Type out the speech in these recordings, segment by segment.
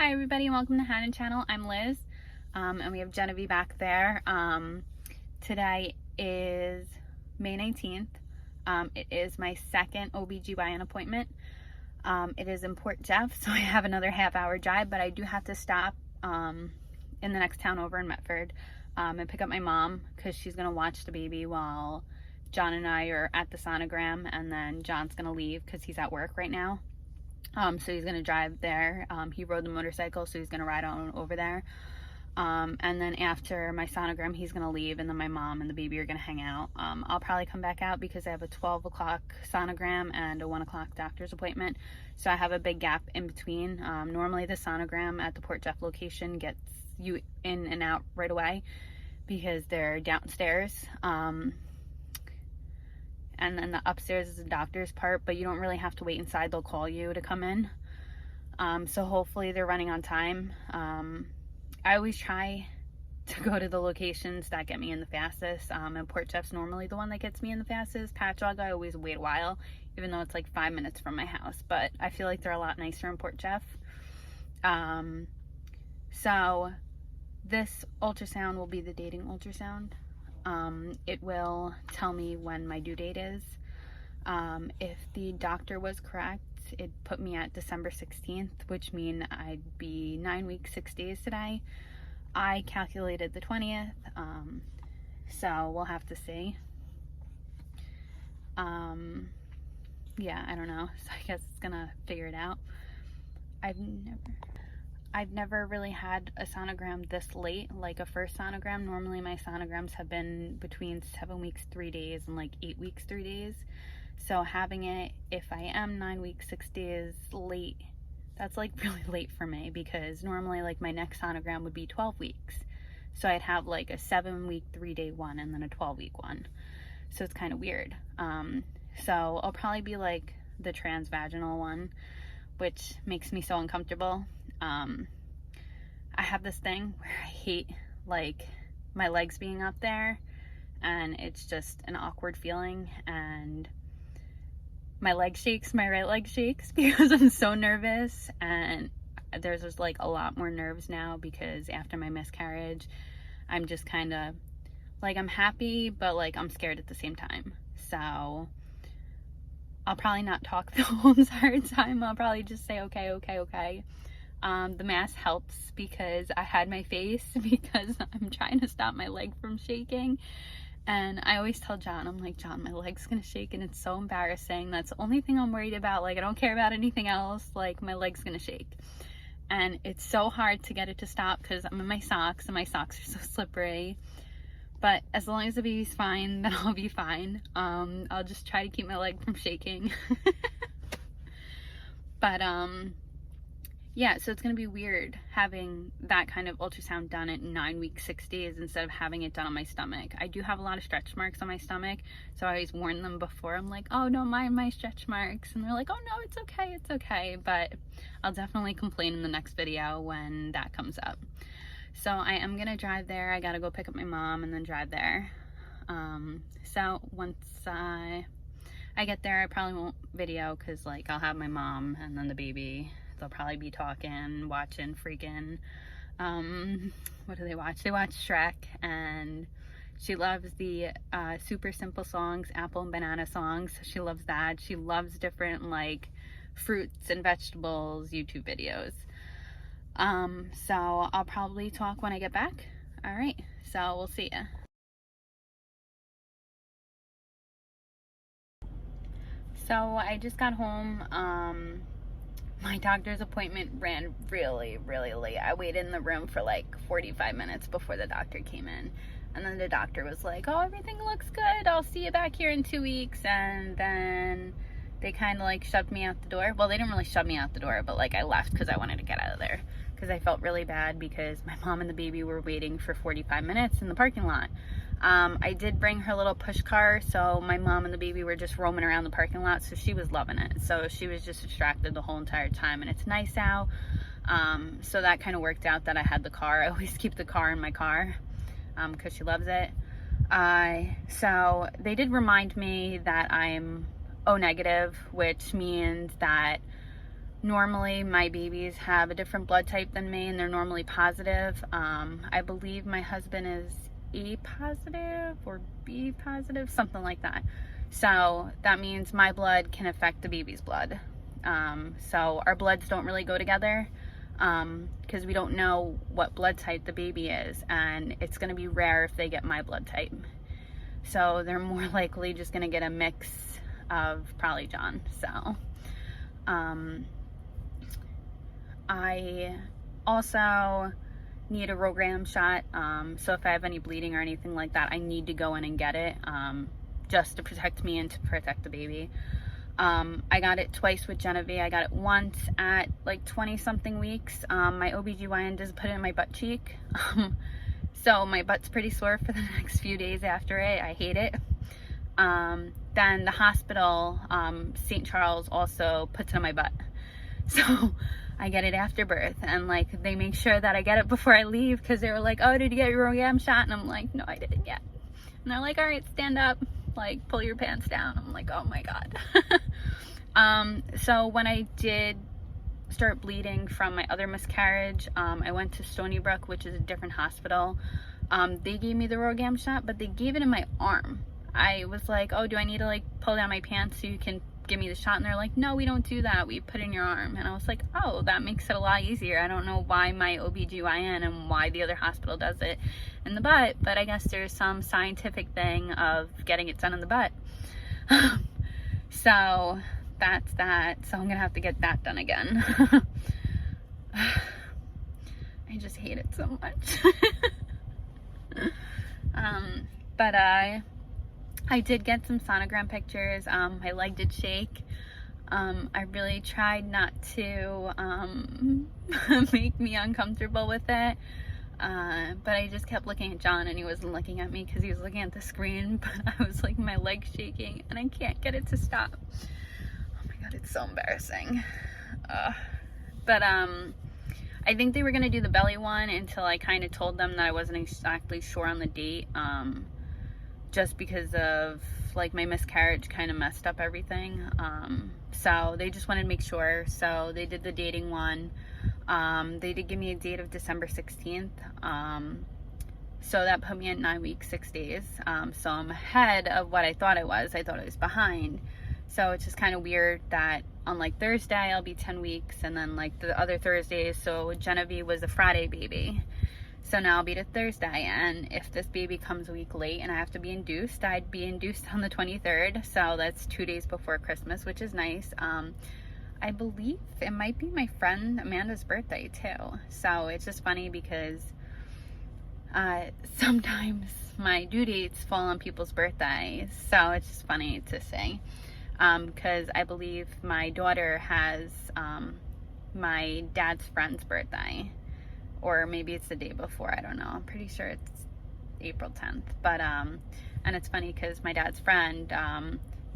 Hi everybody, and welcome to Hannah Channel. I'm Liz, and we have Genevieve back there. Today is May 19th. It is my second OBGYN appointment. It is in Port Jeff, so I have another half-hour drive, but I do have to stop in the next town over in Medford and pick up my mom because she's going to watch the baby while John and I are at the sonogram, and then John's going to leave because he's at work right now. So he's going to drive there. He rode the motorcycle, so he's going to ride on over there. And then after my sonogram, he's going to leave, and then my mom and the baby are going to hang out. I'll probably come back out because I have a 12 o'clock sonogram and a 1 o'clock doctor's appointment. So I have a big gap in between. Normally the sonogram at the Port Jeff location gets you in and out right away because they're downstairs. And then the upstairs is the doctor's part, but you don't really have to wait inside. They'll call you to come in. So hopefully they're running on time. I always try to go to the locations that get me in the fastest. And Port Jeff's normally the one that gets me in the fastest. Patchogue, I always wait a while, even though it's like 5 minutes from my house. But I feel like they're a lot nicer in Port Jeff. So this ultrasound will be the dating ultrasound. It will tell me when my due date is. If the doctor was correct, it put me at December 16th, which means I'd be 9 weeks, 6 days today. I calculated the 20th, so we'll have to see. Yeah, I don't know, so I guess it's gonna figure it out. I've never really had a sonogram this late, like a first sonogram. Normally my sonograms have been between 7 weeks, 3 days and like 8 weeks, 3 days. So having it, if I am 9 weeks, 6 days late, that's like really late for me because normally like my next sonogram would be 12 weeks. So I'd have like a 7 week, 3 day one and then a 12 week one. So it's kind of weird. So I'll probably be like the transvaginal one, which makes me so uncomfortable. I have this thing where I hate like my legs being up there, and it's just an awkward feeling, and my leg shakes, my right leg shakes because I'm so nervous, and there's just like a lot more nerves now because after my miscarriage I'm just kind of like, I'm happy but like I'm scared at the same time. So I'll probably not talk the whole entire time. I'll probably just say okay. The mask helps because I had my face because I'm trying to stop my leg from shaking. And I always tell John, I'm like, John, my leg's gonna shake and it's so embarrassing. That's the only thing I'm worried about. Like, I don't care about anything else. Like, my leg's gonna shake. And it's so hard to get it to stop because I'm in my socks and my socks are so slippery. But as long as the baby's fine, then I'll be fine. I'll just try to keep my leg from shaking. But, yeah, so it's going to be weird having that kind of ultrasound done at 9 weeks, 6 days instead of having it done on my stomach. I do have a lot of stretch marks on my stomach, so I always warn them before. I'm like, oh, don't mind my stretch marks. And they're like, oh, no, it's okay. But I'll definitely complain in the next video when that comes up. So I am going to drive there. I got to go pick up my mom and then drive there. So once I get there, I probably won't video because, like, I'll have my mom and then the baby. They'll probably be talking, watching freaking, what do they watch? They watch Shrek, and she loves the super simple songs, apple and banana songs. She loves that. She loves different like fruits and vegetables YouTube videos. So I'll probably talk when I get back. All right, so we'll see ya. So I just got home. My doctor's appointment ran really late. I waited in the room for like 45 minutes before the doctor came in. And then the doctor was like, oh, everything looks good. I'll see you back here in 2 weeks. And then they kind of like shoved me out the door. Well, they didn't really shove me out the door, but like I left because I wanted to get out of there. Because I felt really bad because my mom and the baby were waiting for 45 minutes in the parking lot. I did bring her little push car, so my mom and the baby were just roaming around the parking lot, so she was loving it. So she was just distracted the whole entire time, and it's nice out. So that kind of worked out that I had the car. I always keep the car in my car because she loves it. So they did remind me that I'm O negative, which means that Normally my babies have a different blood type than me, and they're normally positive. I believe my husband is A positive or B positive, something like that. So that means my blood can affect the baby's blood. So our bloods don't really go together, because we don't know what blood type the baby is, and it's going to be rare if they get my blood type. So they're more likely just going to get a mix of probably John. So I also need a Rogram shot. So if I have any bleeding or anything like that, I need to go in and get it, just to protect me and to protect the baby. I got it twice with Genevieve. I got it once at like 20 something weeks. My OBGYN just put it in my butt cheek. So my butt's pretty sore for the next few days after it. I hate it. Then the hospital, St. Charles, also puts it on my butt. So I get it after birth, and like they make sure that I get it before I leave, because they were like, oh, did you get your Rogram shot? And I'm like, no, I didn't yet. And they're like, all right, stand up, like pull your pants down. I'm like, oh my God. So when I did start bleeding from my other miscarriage, I went to Stony Brook, which is a different hospital. They gave me the Rogram shot, but they gave it in my arm. I was like, oh, do I need to like pull down my pants so you can give me the shot? And they're like, no, we don't do that, we put it in your arm. And I was like, oh, that makes it a lot easier. I don't know why my OBGYN and why the other hospital does it in the butt, but I guess there's some scientific thing of getting it done in the butt. So that's that. So I'm gonna have to get that done again. I just hate it so much. But I did get some sonogram pictures. My leg did shake. I really tried not to make me uncomfortable with it. But I just kept looking at John, and he wasn't looking at me because he was looking at the screen. But I was like, my leg's shaking and I can't get it to stop. Oh my God, it's so embarrassing. But I think they were gonna do the belly one until I kind of told them that I wasn't exactly sure on the date, just because of like my miscarriage kind of messed up everything. So they just wanted to make sure. So they did the dating one. They did give me a date of December 16th. So that put me at 9 weeks, 6 days. So I'm ahead of what I thought I was. I thought I was behind. So it's just kind of weird that on like Thursday I'll be 10 weeks, and then like the other Thursdays, so Genevieve was a Friday baby. So now I'll be to Thursday, and if this baby comes a week late and I have to be induced, I'd be induced on the 23rd. So that's 2 days before Christmas, which is nice. I believe it might be my friend Amanda's birthday too. So it's just funny because sometimes my due dates fall on people's birthdays. So it's just funny to say. Because I believe my daughter has my dad's friend's birthday, or maybe it's the day before, I don't know. I'm pretty sure it's April 10th. But and it's funny because my dad's friend,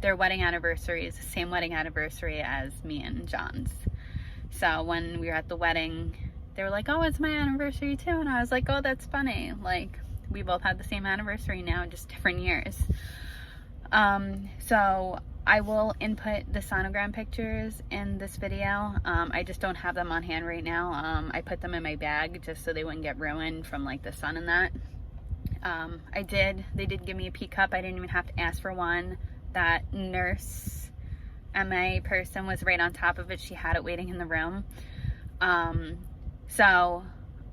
their wedding anniversary is the same wedding anniversary as me and John's. So when we were at the wedding, they were like, oh, it's my anniversary too. And I was like, oh, that's funny, like we both had the same anniversary now, just different years. So I will input the sonogram pictures in this video. I just don't have them on hand right now. I put them in my bag just so they wouldn't get ruined from like the sun and that. They did give me a pee cup. I didn't even have to ask for one. That nurse MA person was right on top of it. She had it waiting in the room. So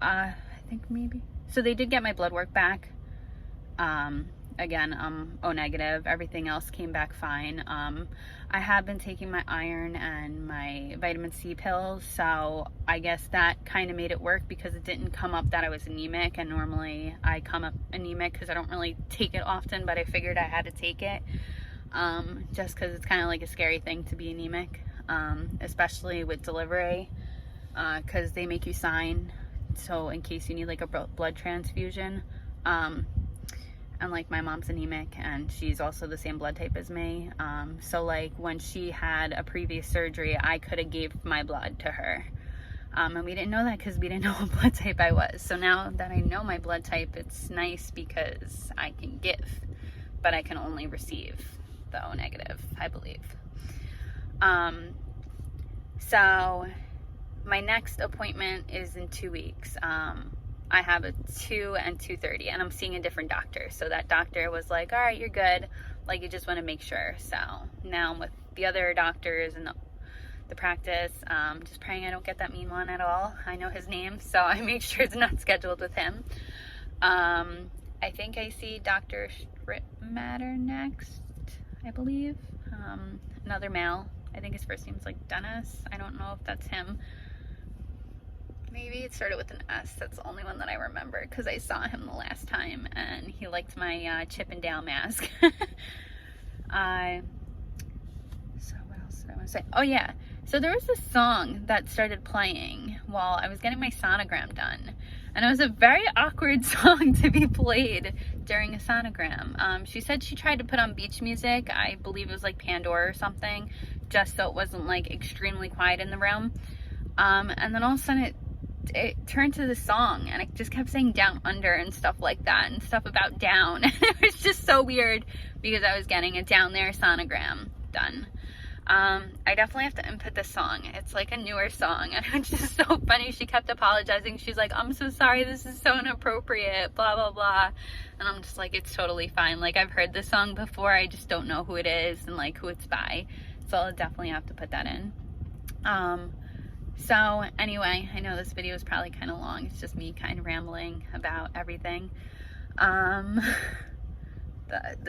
I think maybe, so they did get my blood work back. Again, O negative. Everything else came back fine. I have been taking my iron and my vitamin C pills, so I guess that kind of made it work because it didn't come up that I was anemic, and normally I come up anemic because I don't really take it often, but I figured I had to take it just because it's kind of like a scary thing to be anemic, especially with delivery, because they make you sign, so in case you need like a blood transfusion. And like my mom's anemic, and she's also the same blood type as me. So like when she had a previous surgery, I could have gave my blood to her. And we didn't know that because we didn't know what blood type I was. So now that I know my blood type, it's nice because I can give, but I can only receive the O negative, I believe. So my next appointment is in 2 weeks. I have a 2 and 2:30, and I'm seeing a different doctor. So that doctor was like, all right, you're good. Like, you just want to make sure. So now I'm with the other doctors and the practice, just praying I don't get that mean one at all. I know his name, so I make sure it's not scheduled with him. I think I see Dr. Matter next, I believe. Another male. I think his first name's like Dennis. I don't know if that's him. Maybe it started with an S. That's the only one that I remember because I saw him the last time and he liked my Chip and Dale mask. So what else did I want to say? Oh yeah, so there was this song that started playing while I was getting my sonogram done, and it was a very awkward song to be played during a sonogram. She said she tried to put on beach music. I believe it was like Pandora or something, just so it wasn't like extremely quiet in the room. And then all of a sudden it turned to the song and it just kept saying down under and stuff like that and stuff about down. And it was just so weird because I was getting a down there sonogram done. I definitely have to input this song. It's like a newer song and it's just so funny. She kept apologizing. She's like, I'm so sorry, this is so inappropriate, blah blah blah. And I'm just like, it's totally fine. Like, I've heard this song before, I just don't know who it is and like who it's by. So I'll definitely have to put that in. So anyway, I know this video is probably kind of long. It's just me kind of rambling about everything. The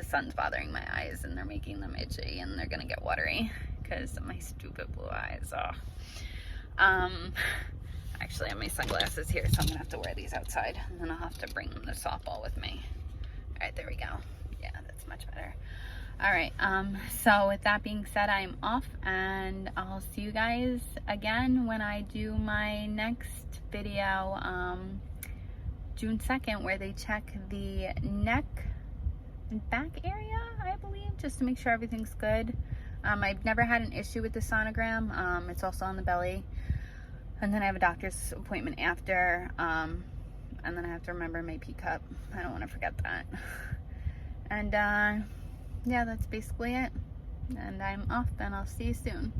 sun's bothering my eyes and they're making them itchy and they're gonna get watery because of my stupid blue eyes. Actually I have my sunglasses here, so I'm gonna have to wear these outside and then I'll have to bring the softball with me. All right, there we go. Yeah, that's much better. All right, so with that being said, I'm off and I'll see you guys again when I do my next video, June 2nd, where they check the neck and back area, I believe, just to make sure everything's good. I've never had an issue with the sonogram. It's also on the belly. And then I have a doctor's appointment after, and then I have to remember my P cup. I don't want to forget that. And yeah, that's basically it. And I'm off, and I'll see you soon.